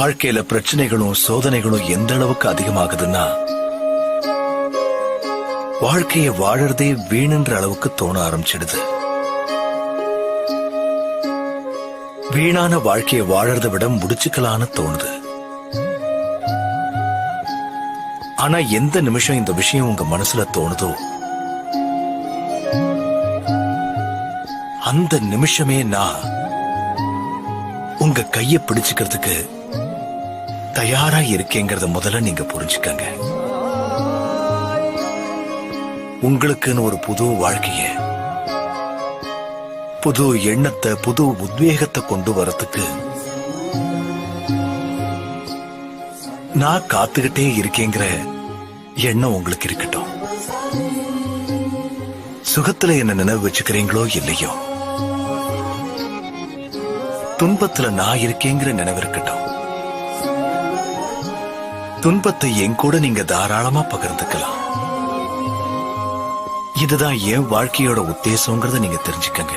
வாழ்க்கையில பிரச்சனைகளும் சோதனைகளும் எந்த அளவுக்கு அதிகமாகுதுன்னா வாழ்க்கையை வாழறதே வீணுன்ற அளவுக்கு தோண ஆரம்பிச்சிடுது. வீணான வாழ்க்கையை வாழறதை விட முடிச்சுக்கலான்னு தோணுது. ஆனா எந்த நிமிஷம் இந்த விஷயம் உங்க மனசுல தோணுதோ அந்த நிமிஷமே நான் உங்க கைய பிடிச்சுக்கிறதுக்கு தயாரா இருக்கேங்கிறத முதல்ல நீங்க புரிஞ்சுக்கங்க. உங்களுக்குன்னு ஒரு புது வாழ்க்கைய, புது எண்ணத்தை, புது உத்வேகத்தை கொண்டு வரத்துக்கு நான் காத்துக்கிட்டே இருக்கேங்கிற எண்ணம் உங்களுக்கு இருக்கட்டும். சுகத்துல என்ன நினைவு வச்சுக்கிறீங்களோ இல்லையோ, துன்பத்துல நான் இருக்கேங்கிற நினைவு இருக்கட்டும். துன்பத்தை என் கூட நீங்க தாராளமா பகிர்ந்துக்கலாம். இதுதான் என் வாழ்க்கையோட உத்தேசங்கிறத நீங்க தெரிஞ்சுக்கங்க.